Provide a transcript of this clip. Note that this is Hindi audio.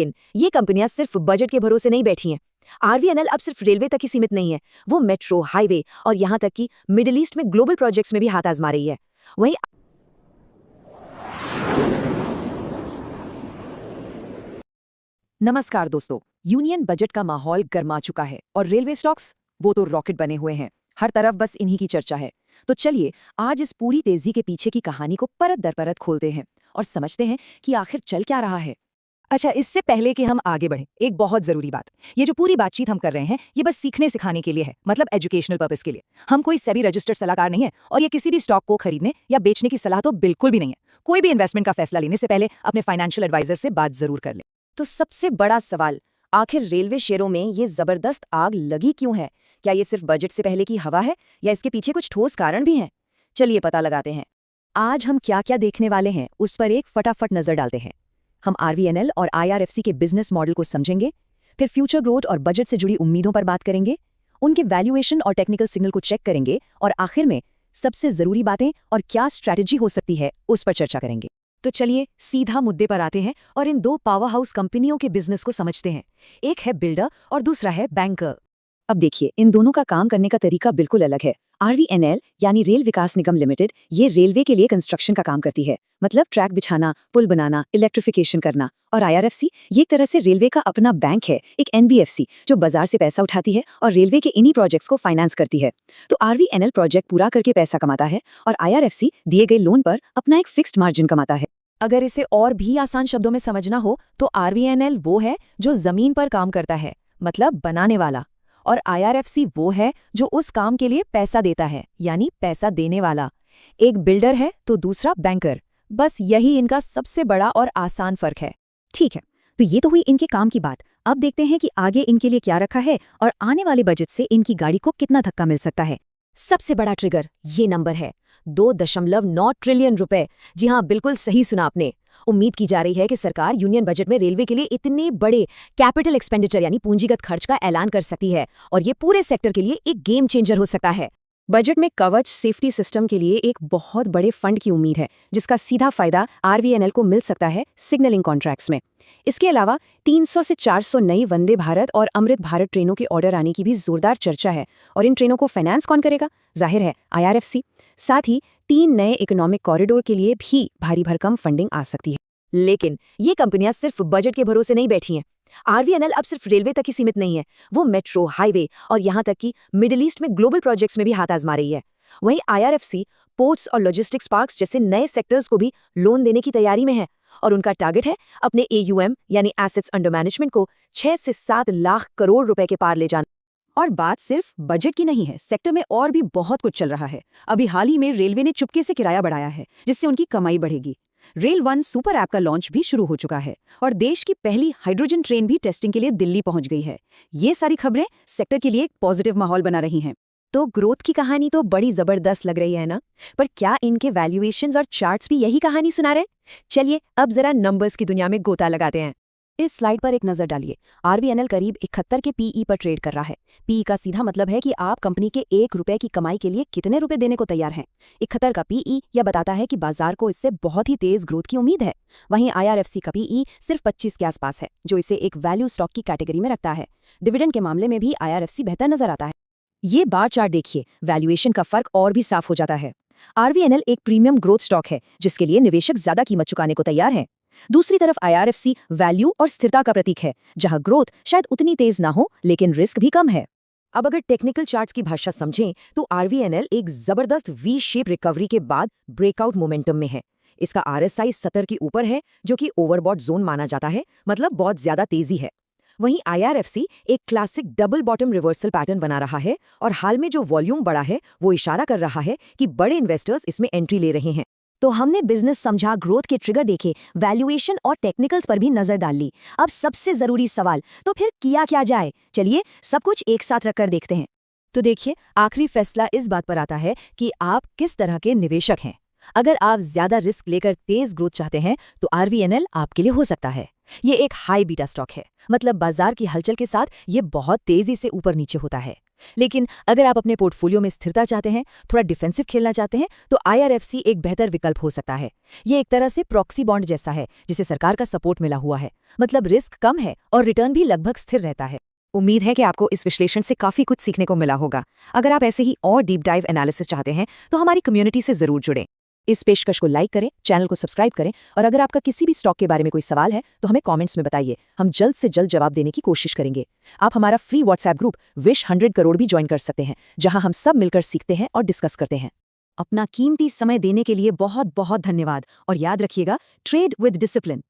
ये कंपनियां सिर्फ बजट के भरोसे नहीं बैठी हैं। आरवीएनएल अब सिर्फ रेलवे तक ही सीमित नहीं है, वो मेट्रो, हाईवे और यहाँ तक कि मिडिल ईस्ट में ग्लोबल प्रोजेक्ट्स में भी हाथ आजमा रही है। वहीं नमस्कार दोस्तों, यूनियन बजट का माहौल गर्मा चुका है और रेलवे स्टॉक्स वो तो रॉकेट बने हुए हैं। हर तरफ बस इन्हीं की चर्चा है। तो चलिए आज इस पूरी तेजी के पीछे की कहानी को परत दर परत खोलते हैं और समझते हैं कि आखिर चल क्या रहा है। अच्छा, इससे पहले कि हम आगे बढ़ें, एक बहुत जरूरी बात। ये जो पूरी बातचीत हम कर रहे हैं, ये बस सीखने सिखाने के लिए है, मतलब एजुकेशनल पर्पस के लिए। हम कोई सेबी रजिस्टर्ड सलाहकार नहीं है और ये किसी भी स्टॉक को खरीदने या बेचने की सलाह तो बिल्कुल भी नहीं है। कोई भी इन्वेस्टमेंट का फैसला लेने से पहले अपने फाइनेंशियल एडवाइजर से बात जरूर कर ले। तो सबसे बड़ा सवाल, आखिर रेलवे शेयरों में ये जबरदस्त आग लगी क्यों है? क्या ये सिर्फ बजट से पहले की हवा है या इसके पीछे कुछ ठोस कारण भी हैं? चलिए पता लगाते हैं। आज हम क्या क्या देखने वाले हैं उस पर एक फटाफट नजर डालते हैं। हम आरवीएनएल और आईआरएफसी के बिजनेस मॉडल को समझेंगे, फिर फ्यूचर ग्रोथ और बजट से जुड़ी उम्मीदों पर बात करेंगे, उनके वैल्यूएशन और टेक्निकल सिग्नल को चेक करेंगे और आखिर में सबसे जरूरी बातें और क्या स्ट्रैटेजी हो सकती है उस पर चर्चा करेंगे। तो चलिए सीधा मुद्दे पर आते हैं और इन दो पावर हाउस कंपनियों के बिजनेस को समझते हैं। एक है बिल्डर और दूसरा है बैंकर। अब देखिए, इन दोनों का काम करने का तरीका बिल्कुल अलग है। आरवीएनएल यानी रेल विकास निगम लिमिटेड ये रेलवे के लिए कंस्ट्रक्शन का काम करती है, मतलब ट्रैक बिछाना, पुल बनाना, इलेक्ट्रिफिकेशन करना। और आईआरएफसी ये एक तरह से रेलवे का अपना बैंक है, एक एनबीएफसी जो बाजार से पैसा उठाती है और रेलवे के इन्हीं प्रोजेक्ट्स को फाइनेंस करती है। तो आरवीएनएल प्रोजेक्ट पूरा करके पैसा कमाता है और आईआरएफसी दिए गए लोन पर अपना एक फिक्स्ड मार्जिन कमाता है। अगर इसे और भी आसान शब्दों में समझना हो तो आरवीएनएल वो है जो जमीन पर काम करता है, मतलब बनाने वाला, और आईआरएफसी वो है जो उस काम के लिए पैसा देता है, यानी पैसा देने वाला। एक बिल्डर है तो दूसरा बैंकर। बस यही इनका सबसे बड़ा और आसान फर्क है। ठीक है, तो ये तो हुई इनके काम की बात। अब देखते हैं कि आगे इनके लिए क्या रखा है और आने वाले बजट से इनकी गाड़ी को कितना धक्का मिल सकता है। सबसे बड़ा ट्रिगर ये नंबर है, 2.9 ट्रिलियन रुपए। जी हाँ, बिल्कुल सही सुना आपने। उम्मीद की जा रही है कि सरकार यूनियन बजट में रेलवे के लिए इतने बड़े कैपिटल एक्सपेंडिचर यानी पूंजीगत खर्च का ऐलान कर सकती है और ये पूरे सेक्टर के लिए एक गेम चेंजर हो सकता है। बजट में कवच सेफ्टी सिस्टम के लिए एक बहुत बड़े फंड की उम्मीद है, जिसका सीधा फायदा आरवीएनएल को मिल सकता है सिग्नलिंग कॉन्ट्रैक्ट्स में। इसके अलावा 300 से 400 नई वंदे भारत और अमृत भारत ट्रेनों के ऑर्डर आने की भी जोरदार चर्चा है। और इन ट्रेनों को फाइनेंस कौन करेगा? जाहिर है आईआरएफसी। साथ ही 3 नए इकोनॉमिक कॉरिडोर के लिए भी भारी भरकम फंडिंग आ सकती है। लेकिन ये कंपनियां सिर्फ बजट के भरोसे नहीं बैठी हैं। आरवीएनएल अब सिर्फ रेलवे तक ही सीमित नहीं है, वो मेट्रो, हाईवे और यहाँ तक कि मिडिल ईस्ट में ग्लोबल प्रोजेक्ट्स में भी हाथ आजमा रही है। वहीं आईआरएफसी पोर्ट्स और लॉजिस्टिक्स पार्क्स जैसे नए सेक्टर्स को भी लोन देने की तैयारी में है और उनका टारगेट है अपने एयूएम यानी एसेट्स अंडर मैनेजमेंट को 6 से 7 लाख करोड़ रुपए के पार ले जाना। और बात सिर्फ बजट की नहीं है, सेक्टर में और भी बहुत कुछ चल रहा है। अभी हाल ही में रेलवे ने चुपके से किराया बढ़ाया है, जिससे उनकी कमाई बढ़ेगी। रेल वन सुपर ऐप का लॉन्च भी शुरू हो चुका है और देश की पहली हाइड्रोजन ट्रेन भी टेस्टिंग के लिए दिल्ली पहुंच गई है। ये सारी खबरें सेक्टर के लिए एक पॉजिटिव माहौल बना रही हैं। तो ग्रोथ की कहानी तो बड़ी जबरदस्त लग रही है ना, पर क्या इनके वैल्यूएशंस और चार्ट्स भी यही कहानी सुना रहे? चलिए अब जरा नंबर्स की दुनिया में गोता लगाते हैं। इस स्लाइड पर एक नजर डालिए। आरवीएनएल करीब 71 के पीई पर ट्रेड कर रहा है। पीई का सीधा मतलब है कि आप कंपनी के 1 रुपए की कमाई के लिए कितने रुपए देने को तैयार हैं। 71 का पीई यह बताता है कि बाजार को इससे बहुत ही तेज ग्रोथ की उम्मीद है। वहीं आईआरएफसी का पीई सिर्फ 25 के आसपास है, जो इसे एक वैल्यू स्टॉक की कैटेगरी में रखता है। डिविडेंड के मामले में भी आईआरएफसी बेहतर नजर आता है। ये बार चार्ट देखिए, वैल्यूएशन का फर्क और भी साफ हो जाता है। आरवीएनएल एक प्रीमियम ग्रोथ स्टॉक है जिसके लिए निवेशक ज्यादा कीमत चुकाने को तैयार हैं। दूसरी तरफ आईआरएफसी वैल्यू और स्थिरता का प्रतीक है, जहां ग्रोथ शायद उतनी तेज ना हो लेकिन रिस्क भी कम है। अब अगर टेक्निकल चार्ट्स की भाषा समझें तो आरवीएनएल एक जबरदस्त वी शेप रिकवरी के बाद ब्रेकआउट मोमेंटम में है। इसका आरएसआई 70 के ऊपर है, जो कि ओवरबॉट जोन माना जाता है, मतलब बहुत ज्यादा तेजी है। वहीं आईआरएफसी एक classic double bottom reversal pattern बना रहा है और हाल में जो वॉल्यूम बढ़ा है वो इशारा कर रहा है कि बड़े इन्वेस्टर्स इसमें एंट्री ले रहे हैं। तो हमने बिजनेस समझा, ग्रोथ के ट्रिगर देखे, वैल्यूएशन और टेक्निकल्स पर भी नजर डाल ली। अब सबसे जरूरी सवाल, तो फिर किया क्या जाए? चलिए सब कुछ एक साथ रखकर देखते हैं। तो देखिए, आखिरी फैसला इस बात पर आता है कि आप किस तरह के निवेशक हैं। अगर आप ज्यादा रिस्क लेकर तेज ग्रोथ चाहते हैं तो आरवीएनएल आपके लिए हो सकता है। ये एक हाई बीटा स्टॉक है, मतलब बाजार की हलचल के साथ ये बहुत तेजी से ऊपर नीचे होता है। लेकिन अगर आप अपने पोर्टफोलियो में स्थिरता चाहते हैं, थोड़ा डिफेंसिव खेलना चाहते हैं, तो IRFC एक बेहतर विकल्प हो सकता है। ये एक तरह से प्रॉक्सी बॉन्ड जैसा है, जिसे सरकार का सपोर्ट मिला हुआ है। मतलब रिस्क कम है और रिटर्न भी लगभग स्थिर रहता है। उम्मीद है कि आपको इस विश्लेषण से काफी कुछ सीखने को मिला होगा। अगर आप ऐसे ही और डीप डाइव एनालिसिस चाहते हैं तो हमारी कम्युनिटी से जरूर जुड़ें। इस पेशकश को लाइक करें, चैनल को सब्सक्राइब करें और अगर आपका किसी भी स्टॉक के बारे में कोई सवाल है तो हमें कमेंट्स में बताइए। हम जल्द से जल्द जवाब देने की कोशिश करेंगे। आप हमारा free WhatsApp group wish 100 crore भी ज्वाइन कर सकते हैं, जहां हम सब मिलकर सीखते हैं और डिस्कस करते हैं। अपना कीमती समय देने के लिए बहुत बहुत धन्यवाद और याद रखिएगा, ट्रेड विद डिसिप्लिन।